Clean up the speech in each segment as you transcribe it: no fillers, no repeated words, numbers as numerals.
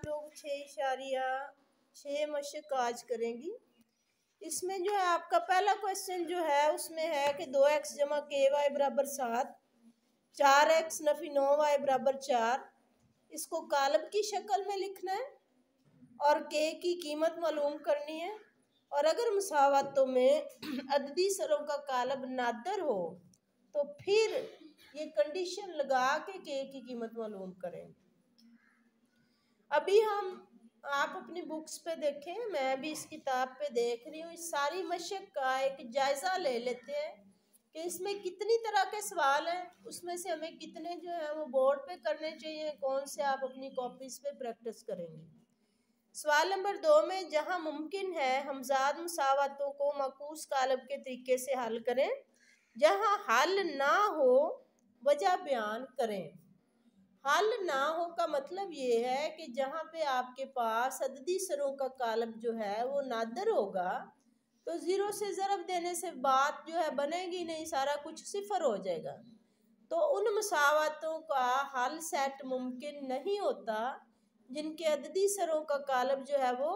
आप लोग 6.6 मशक आज करेंगी। इसमें जो है आपका पहला क्वेश्चन जो है उसमें है कि 2x जमा के वाई बराबर 7, 4x नफी 9y बराबर 4, इसको कालब की शक्ल में लिखना है और के की कीमत मालूम करनी है। और अगर मुसावातों में अददी सरों का कालब नादर हो तो फिर ये कंडीशन लगा के की कीमत मालूम करें। अभी आप अपनी बुक्स पे देखें, मैं भी इस किताब पे देख रही हूँ। इस सारी मशक का एक जायज़ा ले लेते हैं कि इसमें कितनी तरह के सवाल हैं, उसमें से हमें कितने जो है वो बोर्ड पे करने चाहिए, कौन से आप अपनी कॉपीज पे प्रैक्टिस करेंगे। सवाल नंबर 2 में जहां मुमकिन है हमजाद मुसावातों को मकूस कालब के तरीके से हल करें, जहां हल ना हो वजह बयान करें। हल ना हो का मतलब ये है कि जहां पे आपके पास अददी सरों का कालब जो है वो नादर होगा तो 0 से ज़रब देने से बात जो है बनेगी नहीं, सारा कुछ सिफर हो जाएगा। तो उन मुसावातों का हल सेट मुमकिन नहीं होता जिनके अददी सरों का कालब जो है वो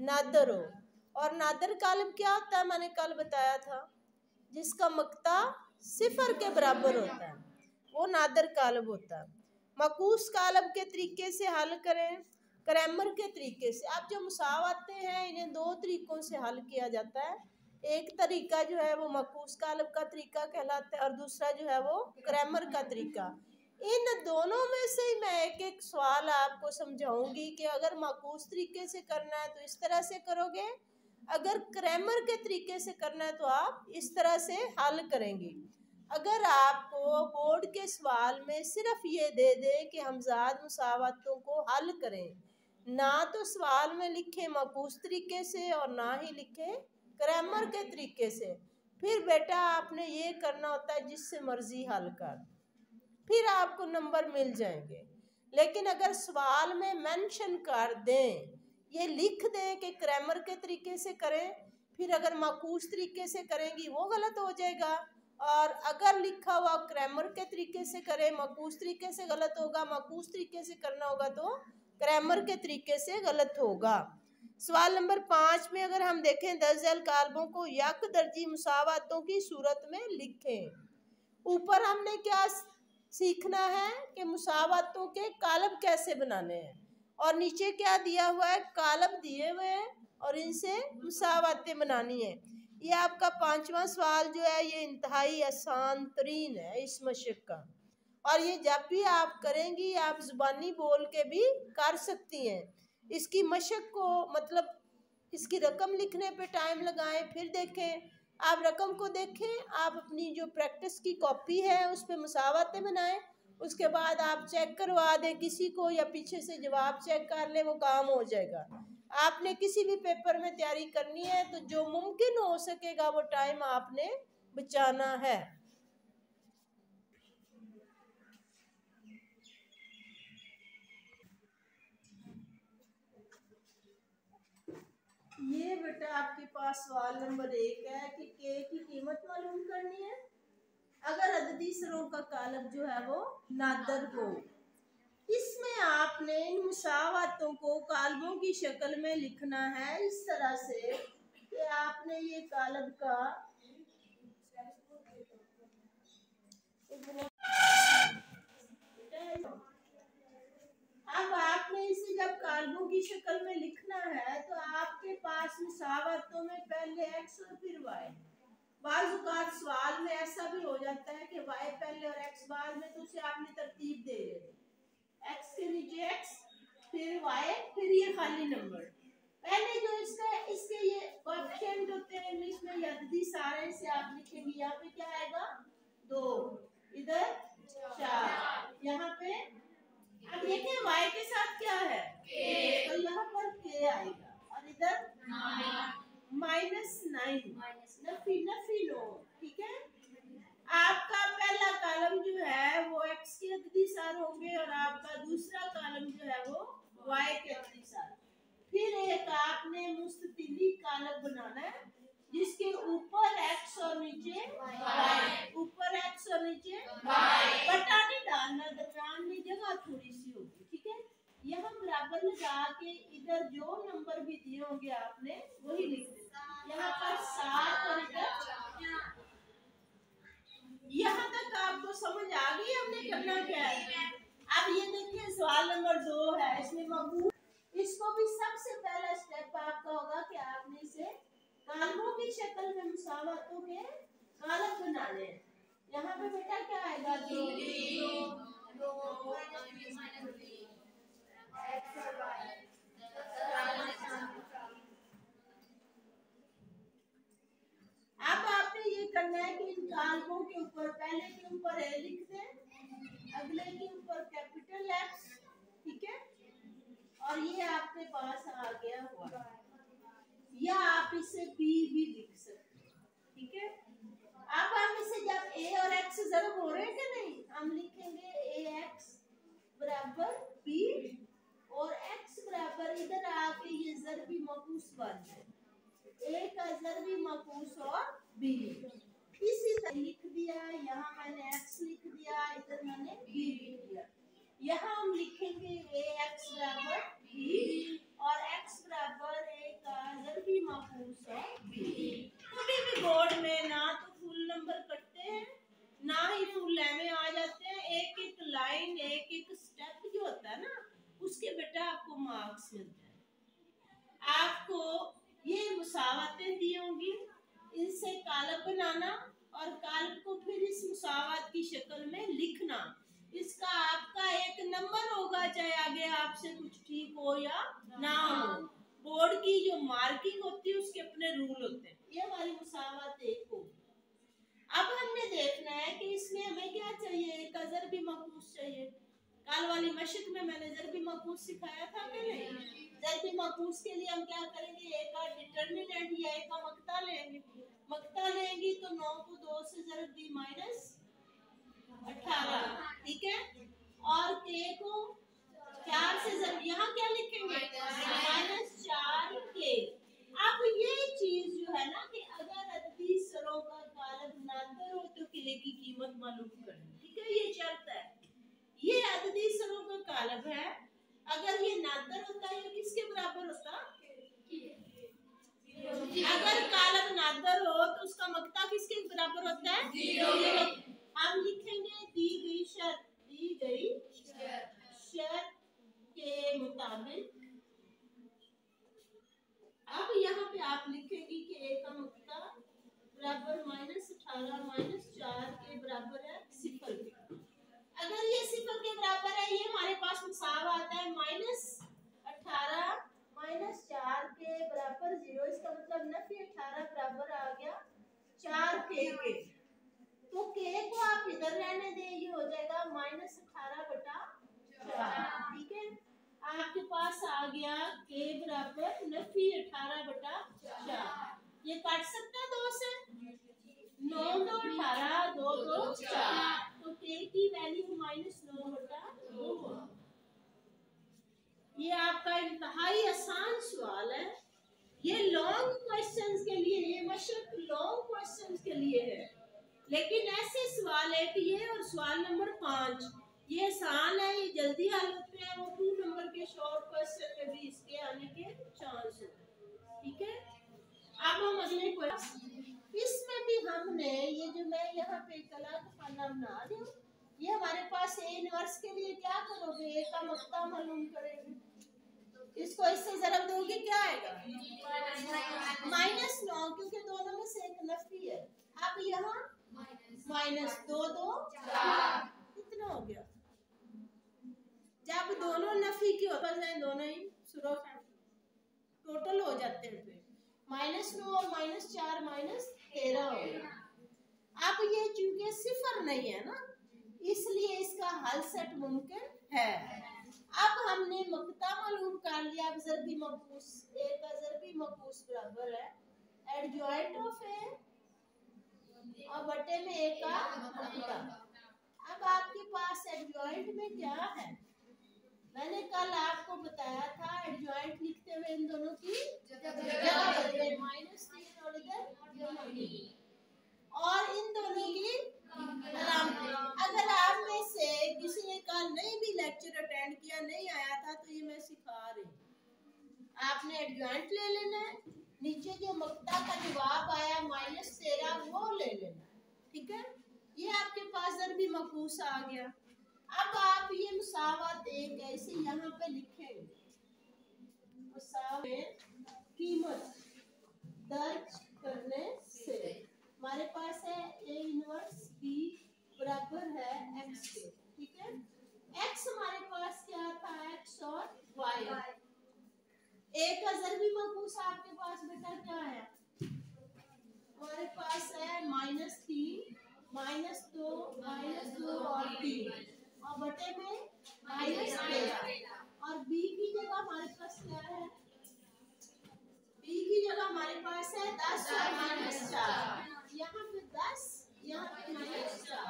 नादर हो। और नादर कालब क्या होता है, मैंने कल बताया था, जिसका मक्ता सिफर के बराबर होता है, वो नादर कालब होता है। मकूस कालब के तरीके से हल करें, क्रैमर के तरीके से। आप जो मुसावाते हैं इन्हें 2 तरीकों से हल किया जाता है। एक तरीका जो है वो मकूस कालब का तरीका कहलाता है और दूसरा जो है वो क्रैमर का तरीका। इन दोनों में से मैं एक एक सवाल आपको समझाऊंगी कि अगर मकूस तरीके से करना है तो इस तरह से करोगे, अगर क्रैमर के तरीके से करना है तो आप इस तरह से हल करेंगी। अगर आपको बोर्ड के सवाल में सिर्फ ये दे दे कि हमजाद मुसावातों को हल करें, ना तो सवाल में लिखे मकूस तरीके से और ना ही लिखे क्रैमर के तरीके से, फिर बेटा आपने ये करना होता है जिससे मर्जी हल कर, फिर आपको नंबर मिल जाएंगे। लेकिन अगर सवाल में मेंशन कर दें, ये लिख दें कि क्रैमर के तरीके से करें, फिर अगर मकूस तरीके से करेंगी वो गलत हो जाएगा। और अगर लिखा हुआ क्रैमर के तरीके से करें, मकूस तरीके से गलत होगा, मकूस तरीके से करना होगा तो क्रैमर के तरीके से गलत होगा। सवाल नंबर 5 में अगर हम देखें 10 झेल कालबों को यक दर्जी मुसावातों की सूरत में लिखें। ऊपर हमने क्या सीखना है कि मुसावातों के कालब कैसे बनाने हैं, और नीचे क्या दिया हुआ है, कालब दिए हुए हैं और इनसे मुसावातें बनानी है। ये आपका 5वां सवाल जो है ये इंतहाई आसान तरीन है इस मशक का, और ये जब भी आप करेंगी आप जुबानी बोल के भी कर सकती हैं। इसकी मशक को मतलब इसकी रकम लिखने पे टाइम लगाएं, फिर देखें, आप रकम को देखें, आप अपनी जो प्रैक्टिस की कॉपी है उस पर मुसावातें बनाएं, उसके बाद आप चेक करवा दें किसी को या पीछे से जवाब चेक कर ले, वो काम हो जाएगा। आपने किसी भी पेपर में तैयारी करनी है तो जो मुमकिन हो सकेगा वो टाइम आपने बचाना है। ये बेटा आपके पास सवाल नंबर 1 है कि के की कीमत मालूम करनी है अगर अददी सरों का कालब जो है वो नादर हो। इसमें आपने इन मुसावातों को कालबों की शक्ल में लिखना है इस तरह से कि आपने ये कालब का अब आपने इसे जब कालबों की शक्ल में लिखना है तो आपके पास मुसावातों में पहले एक्स और फिर वाई। बाज़ सवाल में ऐसा भी हो जाता है कि वाई पहले और एक्स बाद में, तो उसे आपने तरतीब दे रहे, एक्स के नीचे एक्स फिर वाई फिर ये खाली नंबर। पहले जो इसके ये कोएफिशिएंट होते हैं इंग्लिश में अददी सारे से आप लिखेंगे, यहाँ पे क्या आएगा 2, इधर 4, यहाँ पे अब देखें y के साथ क्या है तो यहाँ पर k आएगा और इधर -9 नफी लो। ठीक है, आपका पहला कॉलम जो है वो x के अददी सार होंगे और आपका दूसरा कॉलम जो है वो y के अददी सार। फिर एक आपने मुस्ततिली कॉलम बनाना है जिसके ऊपर x और नीचे y, ऊपर x और नीचे y, बटा नहीं डालना, दरमियान में जगह थोड़ी सी होगी। ठीक है, यहाँ बराबर बराबर लगा के इधर जो नंबर भी दिए होंगे आपने वही लिख देना। यहाँ पर 7 और इधर, यहाँ तक आपको समझ आ गई हमने करना क्या है। अब ये देखिए सवाल नंबर 2 है, इसमें मकबूल, इसको भी सबसे पहला स्टेप आपका होगा कि आपने इसे कालमों की शक्ल में मुसावातों के कालम बनाने हैं। यहाँ पे बेटा क्या आएगा, अब आपने ये करना है कि इन कालमों के ऊपर पहले के ऊपर ए लिख दें, अगले के ऊपर कैपिटल एक्स, ठीक है, और ये आपके पास आ गया हुआ, या आप इसे बी भी लिख सकते हैं, ठीक है। अब हम इसे जब ए और एक्स जरूर हो रहे हैं कि नहीं, हम लिखेंगे ए एक्स बराबर बी और एक्स बराबर इधर आके ये ज़रबी मकूस बन जाए, ए का ज़रबी मकूस और बी, इसी तरह लिख दिया। यहाँ मैंने एक्स लिख दिया, इधर मैंने बी लिख दिया। यहाँ हम लिखेंगे ए एक्स बराबर बी और एक्स बराबर ए का ज़रबी मकूस और बी। कभी भी बोर्ड में ना तो फुल नंबर कटते हैं ना ही फुल लेने आ जाते हैं, एक एक लाइन एक एक स्टेप जो होता है ना उसके बेटा आपको मार्क्स मिलते हैं। आपको ये मुसावातें दी होंगी, इनसे कालब बनाना और कालब को फिर इस मुसावात की शक्ल में लिखना, इसका आपका एक नंबर होगा, चाहे आगे आपसे कुछ ठीक हो या ना हो। बोर्ड की जो मार्किंग होती है उसके अपने रूल होते हैं। ये हमारी मुसावात एक होगी। अब हमने देखना है कि इसमें हमें क्या चाहिए, एक ज़रबी मकूस चाहिए। कल वाली मशक में मैंने ज़रबी मकूस सिखाया था कि नहीं। ज़रबी मकूस के लिए हम क्या करेंगे, एक का डिटर्मिनेंट या एक का मक्ता लेंगे। मक्ता लेंगी तो 9 को 2 से ज़रब दी -18, ठीक है, और के को 4 से ज़रब, यहाँ क्या लिखेंगे -4 के। अब ये चीज जो है ना कि अगर अददी सरों का कालब नादर हो तो के की कीमत मालूम करनी, ठीक है, ये शर्त है। ये अददी सरों का कालब है, अगर ये नादर होता है किसके बराबर होता, अगर कालब नादर हो तो उसका मक्ता किसके बराबर होता है, 0। हम लिखेंगे दी गई शर्त के मुताबिक। अब यहाँ पे आप लिखेंगे कि ए का मक्ता बराबर -18 -4 के बराबर है 0 के। अगर ये 0 के बराबर है, ये हमारे पास मुसावा आता है -18 -4 के बराबर 0, इसका मतलब नफी 18 बराबर आ गया 4 के। तो के को आप इधर रहने दें, ये हो जाएगा -18/4, ठीक है। आपके पास आ गया के बराबर नफी 18/4। ये काट सकता है 2 से, 9 2 18, 2 2 4, तो के की वैल्यू -9/2। ये आपका इंतहाई आसान सवाल है। ये लॉन्ग क्वेश्चंस के लिए, ये मशक लॉन्ग क्वेश्चंस के लिए है, लेकिन ऐसे सवाल है कि ये और सवाल नंबर 5 ये आसान है, ये जल्दी हल होते हैं। वो 2 नंबर के शॉर्ट क्वेश्चन में भी इसके आने के चांस है, ठीक है। अब हम अगले क्वेश्चन, इसमें भी हमने ये जो मैं यहाँ पे कला का खाना बना रही हूँ, ये हमारे पास ए इनवर्स के लिए क्या करोगे, ए का मक्ता मालूम करेंगे, इसको इससे ज़रब दोगे क्या आएगा -9, क्योंकि दोनों में से एक नफी है। अब यहाँ -2 2 4, कितना हो गया, जब दोनों नफी की होकर जाए दोनों ही सुरख है, टोटल हो जाते हैं, फिर -9 और -4 -13 हो गया। अब ये चूंकि 0 नहीं है ना, इसलिए इसका हल सेट मुमकिन है। अब हमने मक्ता मालूम कर लिया। अब ज़रबी मकूस, ए का ज़रबी मकूस बराबर है एडजॉइंट ऑफ ए और बटे में ए का मक्ता। अब आपके पास एडजॉइंट में क्या है, मैंने कल आपको बताया था एडजॉइंट लिखते हुए इन दोनों की जगह बदलें, -3 और इधर और इन दोनों की आराम। अगर आप में से किसी ने कल नहीं भी लेक्चर अटेंड किया, नहीं आया था, तो ये मैं सिखा रही हूँ। आपने एडजॉइंट ले लेना है, नीचे जो मक्ता का जवाब आया -13 वो ले लेना, ठीक है। ये आपके पास ज़रबी मकूस आ गया। अब आप ये मुसावत एक ऐसे यहाँ पे लिखेंगे, मुसावत कीमत दर्ज करने से हमारे पास है A इनवर्स B बराबर है x के, ठीक है। x हमारे पास क्या था, x और y। A का ज़रबी मकूस आपके पास बेटा क्या है, हमारे पास है -3 -2 -2 और 3 और बटे में -13। और b की जगह हमारे पास क्या है, b की जगह हमारे पास है 10 और -4। यहाँ पे 10, यहाँ पे -4।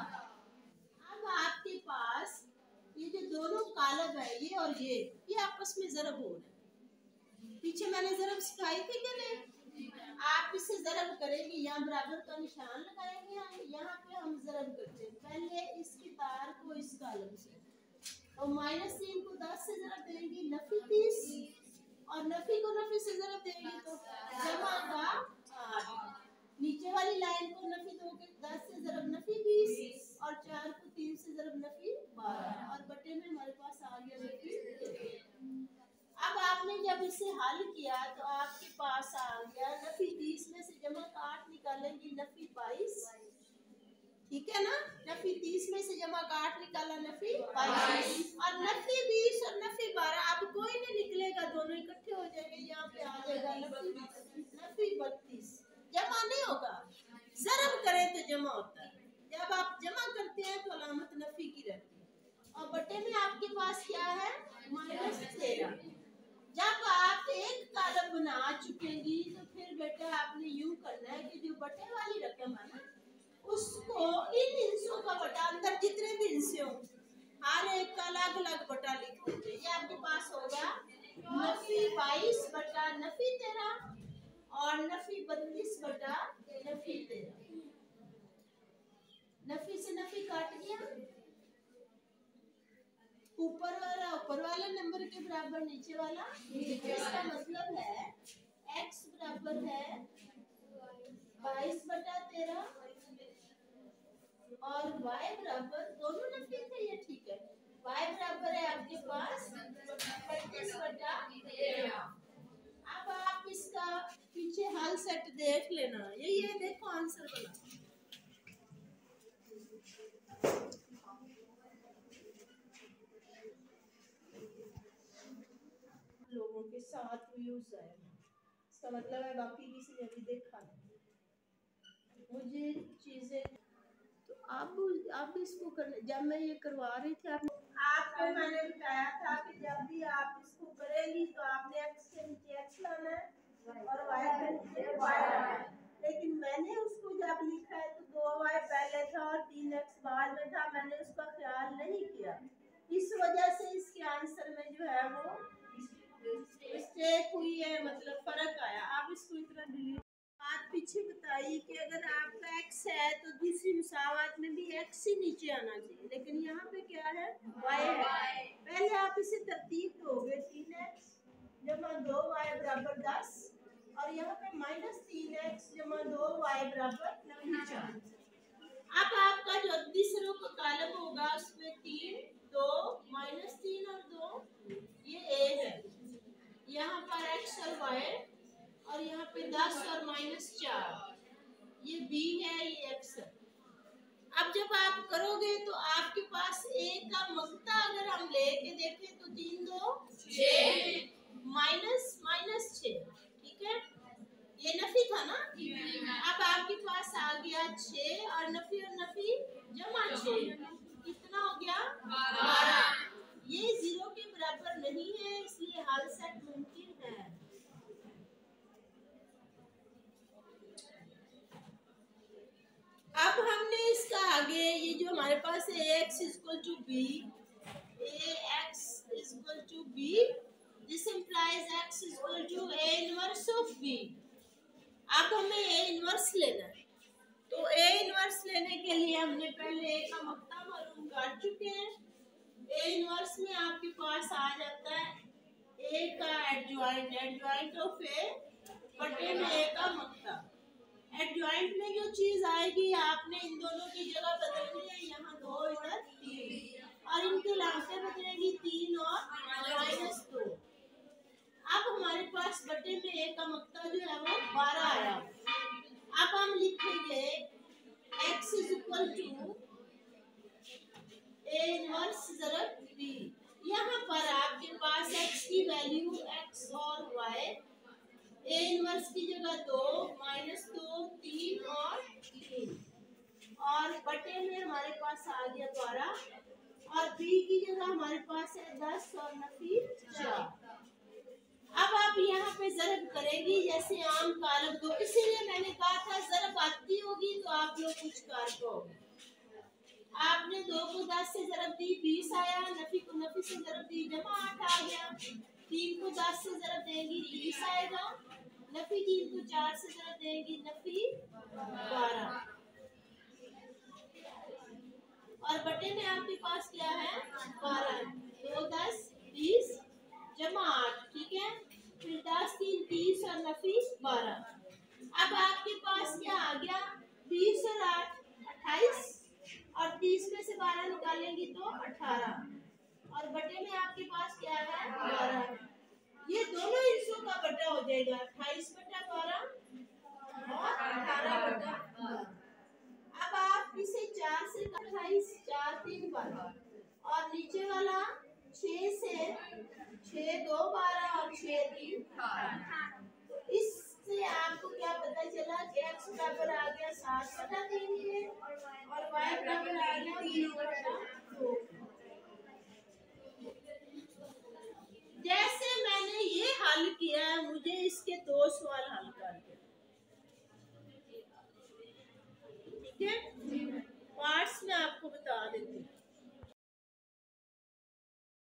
अब आपके पास ये जो दोनों कालब है, ये और ये आपस में ज़रब हो रहे हैं। पीछे मैंने ज़रब सिखाई थी कि नहीं, आप इसे ज़रब करेंगे, यहाँ बराबर का निशान लगाएंगे, यहाँ पे हम ज़रब करते हैं। पहले इसकी तार को इस कालम से और -3 को 10 से ज़रब देंगे, नफी 30, और नफी को नफी से ज़रब देंगे तो जमा का 8। नीचे वाली लाइन को नफी दोगे 10 से ज़रब नफी 20 और 4 को 3 से ज़रब नफी 12 और बटे में हमारे पास आ गया नफी। अब आपने जब इसे हल किया तो आपके पास आ गया नफी 30 में से जमा का 8 निकालेंगे, नफी 22, ठीक है ना। नफी 30 में से जमा का 8 निकाला, नफी 22 और नफी 20 और नफी 12। अब कोई नहीं निकलेगा, दोनों इकट्ठे हो जाएंगे, यहाँ पे आ जाएगा नफी 32। जमा नहीं होगा, ज़रब करें तो जमा होता है। जब आप जमा करते हैं तो अलामत नफी की रहती है। और बटे में आपके पास क्या है, -13। जब आप एक कालम बना चुकेंगी तो फिर बेटा आपने यूं करना है कि जो बटे वाली रकम है ना, उसको इन हिस्सों का बटा, अंदर जितने भी हिस्से हों हर एक का अलग अलग बटा लिख दीजिए। ये आपके पास होगा नफी 22 बटा नफी 13 और नफी 32 बटा नफी 13। नफी से नफी काट गया, ऊपर वाला नंबर के बराबर नीचे वाला। इसका मतलब है x बराबर है 22 बटा 13 और y बराबर, दोनों नफी थे ये, ठीक है। y बराबर है आपके पास 25 बटा 13। अब आप इसका पीछे हल सेट देख लेना, ये देखो आंसर बना। लोगों के साथ व्यूज है, इसका मतलब है बाकी किसी ने भी देखा नहीं मुझे चीजें। तो आप इसको करने, जब मैं ये करवा रही थी आपको मैंने बताया था कि जब भी आप इसको करेंगी तो आपने x के नीचे x लाना है और y के नीचे y लाना है। लेकिन मैंने उसको जब लिखा है तो 2y पहले था और 3x बाद में था, मैंने उसका ख्याल नहीं किया, इस वजह से इसके आंसर में जो है वो मिस्टेक हुई है, मतलब फर्क आया। आप इसको इतना डिलीट। बात पीछे बताई कि अगर आपका x है तो दूसरी मुसावत में भी x ही नीचे आना चाहिए, लेकिन यहाँ पे क्या है, y है। पहले आप इसे तरतीब दोगे, 3x जमा 2y बराबर 10 और यहाँ पे -3x जमा 2y बराबर 4। अब आपका जो तीसरों का कॉलम होगा उसमें 3 2 -3 और 2 ये a है, यहाँ पर x और y और यहाँ पे 10 और -4 ये b है, ये x है। अब जब आप करोगे तो आपके पास a का मक्ता अगर हम लेके देखें तो 3 2 6 -6, ठीक है। ये नफी था ना, अब आपके पास आ गया 6 और नफी जमा 6, कितना हो गया 12। ये 0 के बराबर नहीं है, इसलिए हल सेट मुमकिन है। अब हमने इसका आगे ये जो हमारे पास है ax = b, ax = b, this implies x = a inverse of b। अब हमें a इनवर्स लेना है, तो ए इनवर्स लेने के लिए हमने पहले ए का मक्ता मालूम कर चुके हैं। ए इनवर्स में आपके पास आ जाता है ए का एडजॉइंट ऑफ ए बटे में ए का मक्ता। एडजॉइंट में जो चीज आएगी आपने इन दोनों की जगह बदलनी है, यहाँ 2 इधर 3 और इनकी लाशें बदलेंगी 3 और -2। अब हमारे पास बटे में ए का मक्ता जो है वो 12 आया। अब हम लिखेंगे x is equal to A inverse ज़रब b। यहाँ पर आपके पास x की वैल्यू x और y, ए इनवर्स की जगह 2 -2 3 और 3 और बटे में हमारे पास आ गया 12 और b की जगह हमारे पास है 10 और नफी 4। अब आप यहाँ पे ज़रब करेंगी जैसे आम कारब दो, इसीलिए मैंने कहा था ज़रब आती होगी तो आप लोग कुछ कर पाओगे। आपने 2 को 10 से ज़रब दी 20 आया, नफी को नफी से ज़रब दी जमा 8 आ गया, 3 को 10 से ज़रब देंगी 20 आएगा, नफी 3 को 4 से ज़रब देंगी नफी 12 और बटे में आपके पास क्या है 12, 2 10 20 जमा 8, ठीक है, फिर 10 3 30 और नफी 12। अब आपके पास क्या आ गया 20 और 8 28 और 30 में से 12 निकालेंगे तो 18 और बटे में आपके पास क्या है 12। ये दोनों हिस्सों का बटा हो जाएगा 28 बटा 12 और 18 बटा 12। अब आप इसे 4 से 28 4 3 12 और नीचे वाला 6 से 6 2 12 और 6 3 18। तो इससे आपको क्या पता चला कि x बराबर आ गया 7 बटा 3 के और y बराबर आ गया 3 बटा 2। जैसे मैंने ये हल किया है, मुझे इसके 2 सवाल हल करके, ठीक है, पार्ट्स में आपको बता देती हूँ।